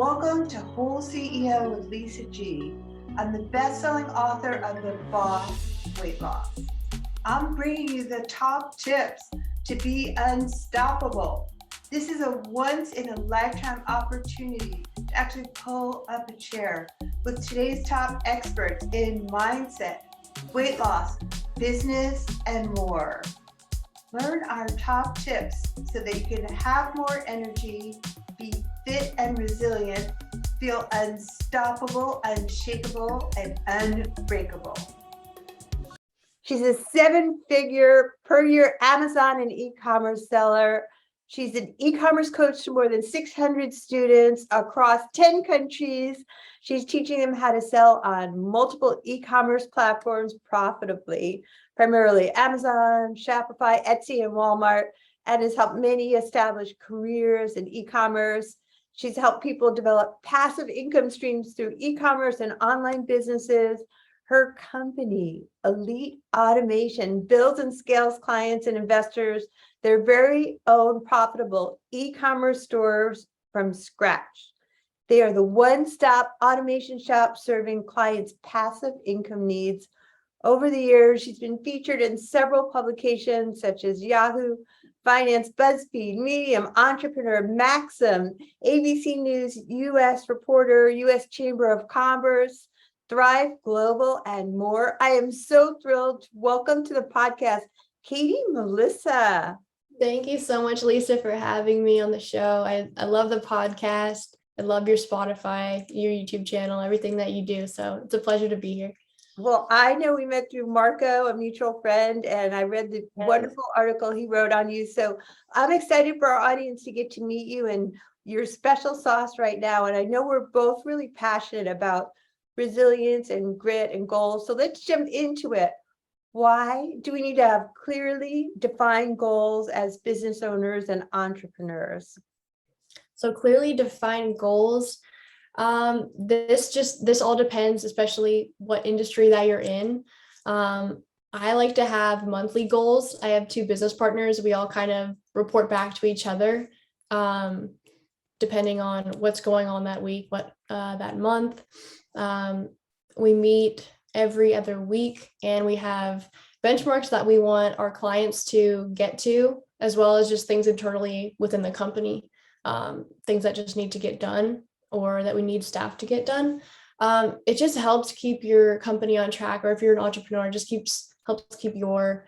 Welcome to WholeCEO with Lisa G. I'm the best-selling author of the Boss Weight Loss. I'm bringing you the top tips to be unstoppable. This is a once-in-a-lifetime opportunity to actually pull up a chair with today's top experts in mindset, weight loss, business, and more. Learn our top tips so that you can have more energy, be fit and resilient, feel unstoppable, unshakable, and unbreakable. She's a 7-figure per year Amazon and e-commerce seller. She's an e-commerce coach to more than 600 students across 10 countries. She's teaching them how to sell on multiple e-commerce platforms profitably, primarily Amazon, Shopify, Etsy, and Walmart, and has helped many establish careers in e-commerce. She's helped people develop passive income streams through e-commerce and online businesses. Her company, Elite Automation, builds and scales clients and investors their very own profitable e-commerce stores from scratch. They are the one-stop automation shop serving clients' passive income needs. Over the years, she's been featured in several publications such as Yahoo Finance, BuzzFeed, Medium, Entrepreneur, Maxim, ABC News, U.S. Reporter, U.S. Chamber of Commerce, Thrive Global, and more. I am so thrilled to welcome to the podcast, Katie Melissa. Thank you so much, Lisa, for having me on the show. I love the podcast. I love your Spotify, your YouTube channel, everything that you do. So it's a pleasure to be here. Well, I know we met through Marco, a mutual friend, and I read the wonderful article he wrote on you. So I'm excited for our audience to get to meet you and your special sauce right now. And I know we're both really passionate about resilience and grit and goals. So let's jump into it. Why do we need to have clearly defined goals as business owners and entrepreneurs? So clearly defined goals. This all depends, especially what industry that you're in. I like to have monthly goals. I have 2 business partners. We all kind of report back to each other, depending on what's going on that week, that month. We meet every other week, and we have benchmarks that we want our clients to get to, as well as just things internally within the company, things that just need to get done or that we need staff to get done. It just helps keep your company on track, or if you're an entrepreneur, it just helps keep your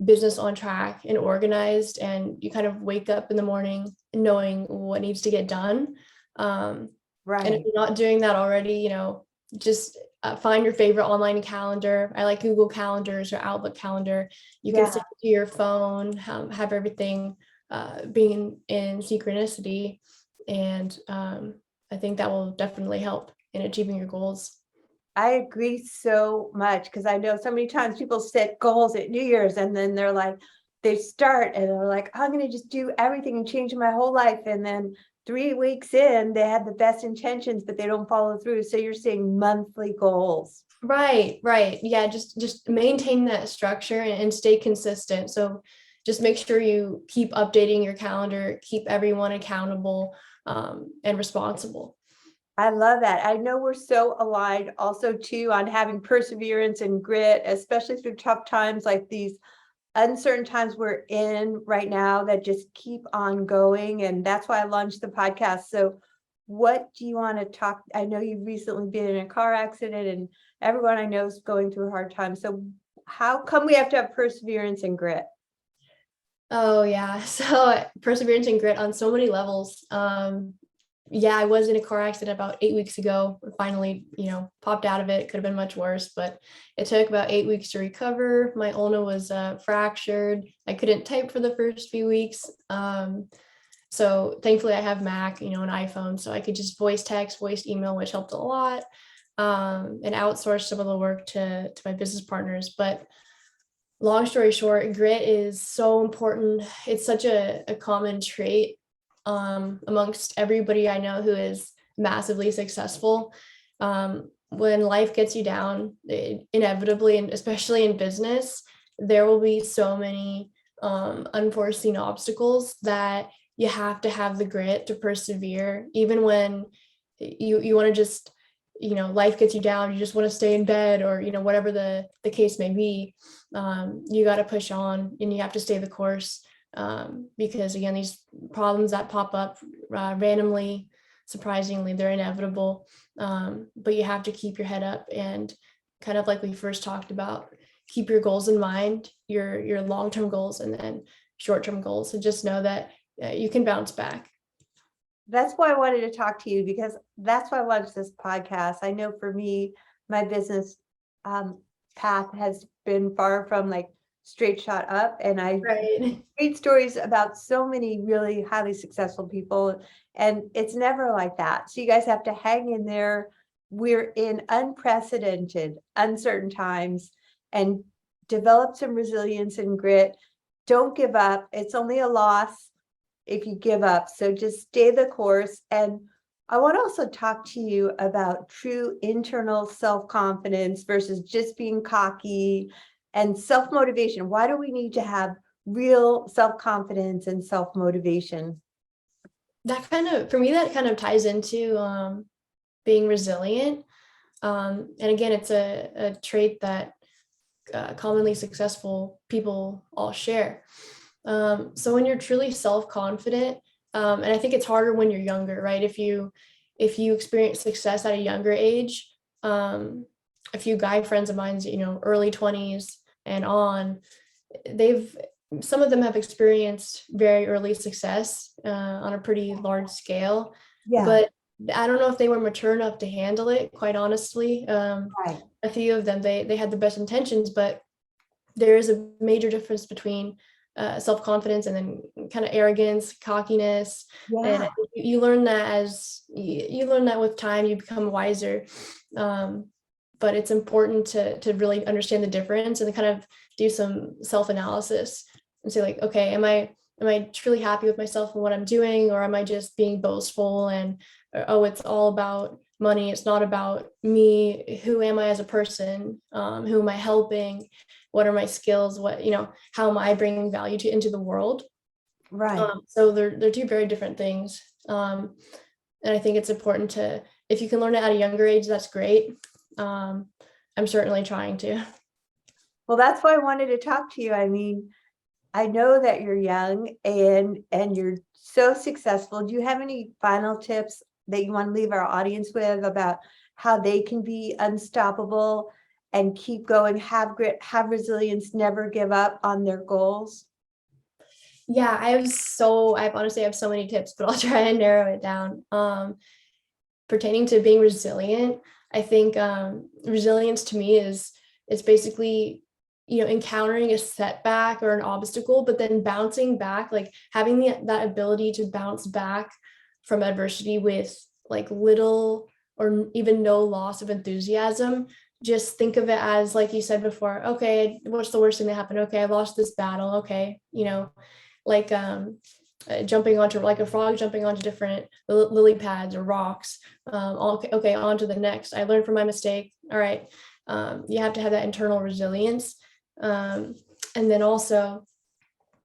business on track and organized, and you kind of wake up in the morning knowing what needs to get done. Right. And if you're not doing that already, just find your favorite online calendar. I like Google Calendars or Outlook Calendar. You can set it to your phone, have everything being in synchronicity, and I think that will definitely help in achieving your goals. I agree so much, because I know so many times people set goals at New Year's and then they're like, they start and they're like, I'm going to just do everything and change my whole life. And then 3 weeks in, they had the best intentions, but they don't follow through. So you're saying monthly goals. Right. Yeah, just maintain that structure and stay consistent. So just make sure you keep updating your calendar, keep everyone accountable and responsible. I love that. I know we're so aligned also too on having perseverance and grit, especially through tough times like these uncertain times we're in right now that just keep on going. And that's why I launched the podcast. So what do you want to talk? I know you've recently been in a car accident and everyone I know is going through a hard time. So how come we have to have perseverance and grit? Oh yeah. So perseverance and grit on so many levels. I was in a car accident about 8 weeks ago. Finally, popped out of it. Could have been much worse, but it took about 8 weeks to recover. My ulna was fractured. I couldn't type for the first few weeks. So thankfully I have Mac, an iPhone, so I could just voice text, voice email, which helped a lot, and outsource some of the work to my business partners. But long story short, grit is so important. It's such a common trait amongst everybody I know who is massively successful. When life gets you down, inevitably, and especially in business, there will be so many unforeseen obstacles that you have to have the grit to persevere, even when you want to just, life gets you down, you just want to stay in bed, or, whatever the case may be, you got to push on and you have to stay the course. Because again, these problems that pop up randomly, surprisingly, they're inevitable. But you have to keep your head up and, kind of like we first talked about, keep your goals in mind, your long-term goals, and then short-term goals, and just know that you can bounce back. That's why I wanted to talk to you, because that's why I watched this podcast. I know for me, my business path has been far from like straight shot up, and I Right. read stories about so many really highly successful people, and it's never like that. So you guys have to hang in there. We're in unprecedented, uncertain times, and develop some resilience and grit. Don't give up. It's only a loss if you give up. So just stay the course. And I want to also talk to you about true internal self-confidence versus just being cocky, and self-motivation. Why do we need to have real self-confidence and self-motivation? For me, that kind of ties into being resilient. And again, it's a trait that commonly successful people all share. So when you're truly self-confident, and I think it's harder when you're younger, right? If you experience success at a younger age, a few guy friends of mine's, early 20s and on, some of them have experienced very early success on a pretty large scale, Yeah, but I don't know if they were mature enough to handle it, quite honestly. right. A few of them, they had the best intentions, but there is a major difference between self-confidence and then kind of arrogance, cockiness. And Yeah, you learn that you learn that with time, you become wiser. But it's important to really understand the difference and kind of do some self-analysis and say like, okay, am I truly happy with myself and what I'm doing, or am I just being boastful and, oh, it's all about money, it's not about me, who am I as a person, who am I helping, what are my skills, how am I bringing value into the world? right. So they're two very different things. And I think it's important if you can learn it at a younger age, that's great. I'm certainly trying to. Well, that's why I wanted to talk to you. I mean, I know that you're young and you're so successful. Do you have any final tips that you want to leave our audience with about how they can be unstoppable and keep going, have grit, have resilience, never give up on their goals? Yeah, I honestly have so many tips, but I'll try and narrow it down. Pertaining to being resilient, I think resilience to me is basically, encountering a setback or an obstacle, but then bouncing back, like having that ability to bounce back from adversity with like little or even no loss of enthusiasm. Just think of it as, like you said before, okay, what's the worst thing that happened? Okay, I lost this battle. Okay, like jumping onto, like a frog jumping onto different lily pads or rocks. Okay, on to the next. I learned from my mistake. All right. You have to have that internal resilience. And then also,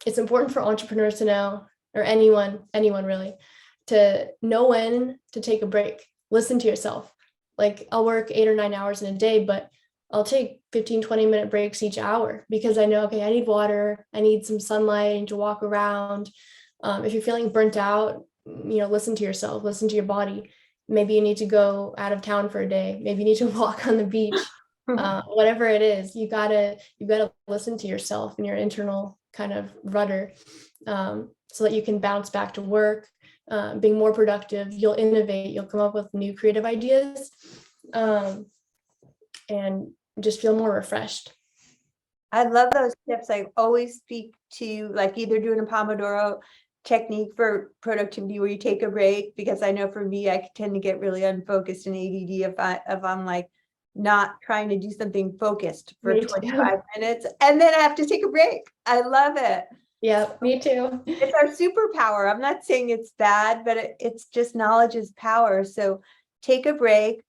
it's important for entrepreneurs to know, or anyone really, to know when to take a break. Listen to yourself. Like, I'll work 8 or 9 hours in a day, but I'll take 15-20 minute breaks each hour, because I know, okay, I need water, I need some sunlight, I need to walk around. If you're feeling burnt out, listen to yourself, listen to your body. Maybe you need to go out of town for a day. Maybe you need to walk on the beach. Whatever it is, you gotta listen to yourself and your internal kind of rudder, so that you can bounce back to work, being more productive. You'll innovate, you'll come up with new creative ideas, and just feel more refreshed. I love those tips. I always speak to like either doing a Pomodoro technique for productivity where you take a break, because I know for me, I tend to get really unfocused and ADD if I'm like not trying to do something focused for Me 25 too. minutes and then I have to take a break. I love it. Yeah, me too. It's our superpower. I'm not saying it's bad, but it's just knowledge is power. So take a break,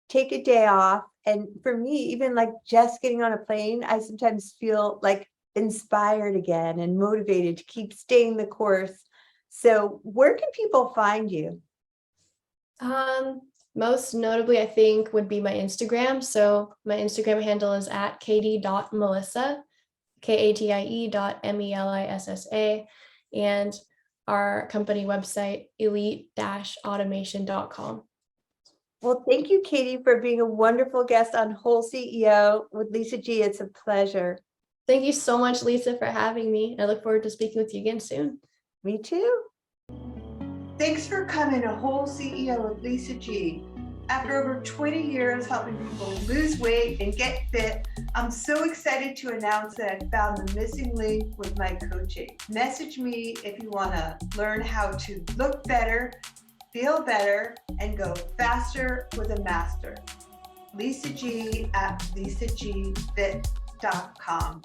take a day off. And for me, even like just getting on a plane, I sometimes feel like inspired again and motivated to keep staying the course. So where can people find you? Most notably, I think, would be my Instagram. So my Instagram handle is at katie.melissa, katie.melissa, and our company website, elite-automation.com. Well, thank you, Katie, for being a wonderful guest on WholeCEO with Lisa G. It's a pleasure. Thank you so much, Lisa, for having me. I look forward to speaking with you again soon. Me too. Thanks for coming to Whole CEO with Lisa G. After over 20 years helping people lose weight and get fit, I'm so excited to announce that I found the missing link with my coaching. Message me if you want to learn how to look better, feel better, and go faster with a master. Lisa G at lisagfit.com.